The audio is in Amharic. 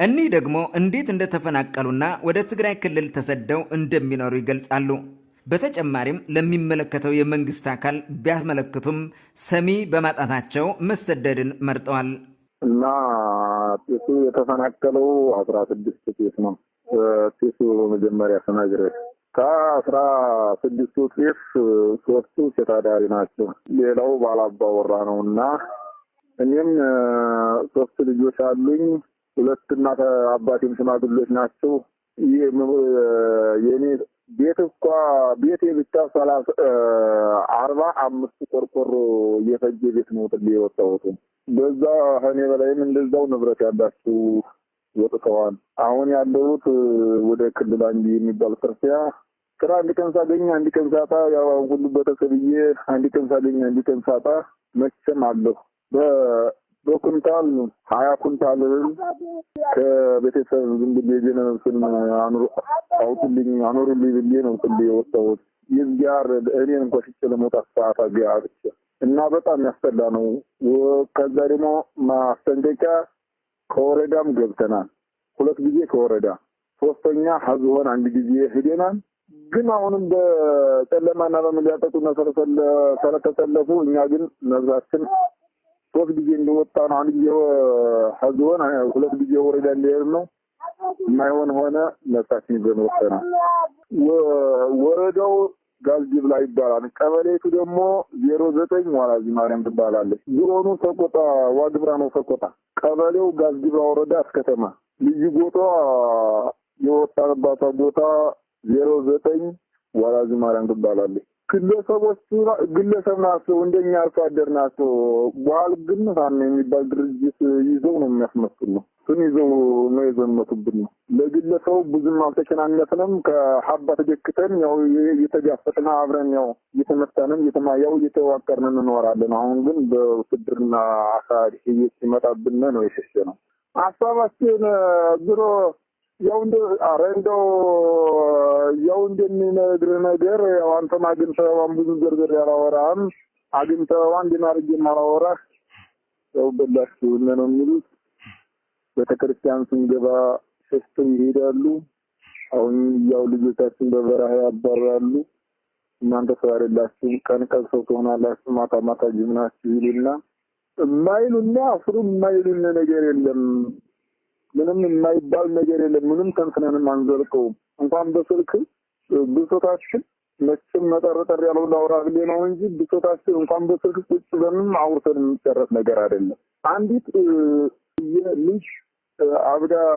እኒህ ደግሞ እንዴት እንደተፈናቀሉና ወደ ትግራይ ክልል ተሰደው እንደሚኖሩ ይገልጻሉ። በተጨማሪም ለሚመለከተው የመንግስት አካል ቢያመለክቱም ሰሚ በማጣታቸው መሰደድን መርጠዋል። እና ጤሱ የተፈናቀለው 16 ጤስ ነው። ጤሱ መጀመሪያ ስነግርህ ከ16 ጤስ 3ቱ ሴት አዳሪ ናቸው። ሌላው ባላባወራ ነውና እኔም 3 ልጆች አሉኝ። 2 እናት አባቴም ሽማግሌዎች ናቸው። የኔ ቤት ቤቴ ብቻ 45 ቆርቆሮ የፈጀ ቤት ነው የወጣሁት። በዛ እኔ በላይም እንደዛው ንብረት ያላችሁ ወጥተዋል። አሁን ያለሁት ወደ ክልል አንድ የሚባል ክርስቲያ ስራ አንድ ቀን ሳገኝ አንድ ቀን ሳጣ ያው ሁሉ በተሰብዬ አንድ ቀን ሳገኝ አንድ ቀን ሳጣ መቼም አለሁ። በኩንታል 20 ኩንታል ከቤተሰብ ዝም ብዬ ጀነሱን አውጡልኝ አኖሩልኝ ብዬ ነው ጥሌ የወጣሁት። ይዝጋር እኔን እንኳን ሽጬ ለመውጣት ሰዓት አግኝቼ እና በጣም ያስጠላ ነው። ከዛ ደግሞ ማስጠንቀቂያ ከወረዳም ገብተናል 2 ጊዜ ከወረዳ 3ኛ ሀዝሆን 1 ጊዜ ሄደናል። ግን አሁንም በጨለማና በመሊያጠቁና ስለተሰለፉ እኛ ግን ነብዛችን 3 ጊዜ እንደወጣ ነው። 1 ጊዜ ሀዝሆን 2 ጊዜ ወረዳ እንደሄድን ነው። የማይሆን ሆነ ነፍሳችን ይዘን ወጥተናል። ወረዳው ጋልጅብላ ይባላል። ቀበሌቱ ደግሞ 09 ዋላዚ ማርያም ትባላለች። ዞኑ ሰቆጣ ዋግብራ ነው። ሰቆጣ ቀበሌው ጋልጅብላ ወረዳ አስከተማ ልዩ ቦታ የወጣንባት ቦታ 09 ዋላዚ ማርያም ትባላለች። ግለሰብ ናቸው፣ እንደኛ አርሶ አደር ናቸው። በኋላ ግን ሳን የሚባል ድርጅት ይዘው ነው የሚያስመስሉ ነው። እሱን ይዘው ነው የዘመቱብን ነው። ለግለሰቡ ብዙም አልተከናነፍንም። ከሀባ ተደክተን ያው እየተጋፈጥን አብረን ያው እየተመታንን እየተዋቀርን እንኖራለን። አሁን ግን በውትድርና አካል ሲመጣብን ነው የሸሸነው። ሀሳባችን ድሮ ያው እንደሚነግርህ ነገር ያው አንተም አግኝተኸው ብዙ ዝርዝር ያላወራህም አግኝተኸው እንዲናርግ ማላወራህ ያው በላችሁ ነው የሚሉት። ቤተክርስቲያን ስንገባ ሸሽተው ይሄዳሉ። አሁን ያው ልጆቻችን በበረሃ ያባራሉ። እናንተ ሰው አይደላችሁ፣ ቀን ሰው ትሆናላችሁ፣ ማታ ማታ ጅምናችሁ ይሉና የማይሉና አፍሩም የማይሉን ነገር የለም። ምንም የማይባል ነገር የለም። ምንም ተንትነንም አንዘልቀውም። እንኳን በስልክ ብሶታችን መቼም መጠረጠር ያለው ላውራ ብዬ ነው እንጂ ብሶታችን እንኳን በስልክ ቁጭ ብለን አውርተን የሚጨረስ ነገር አይደለም። አንዲት የልጅ አብዳ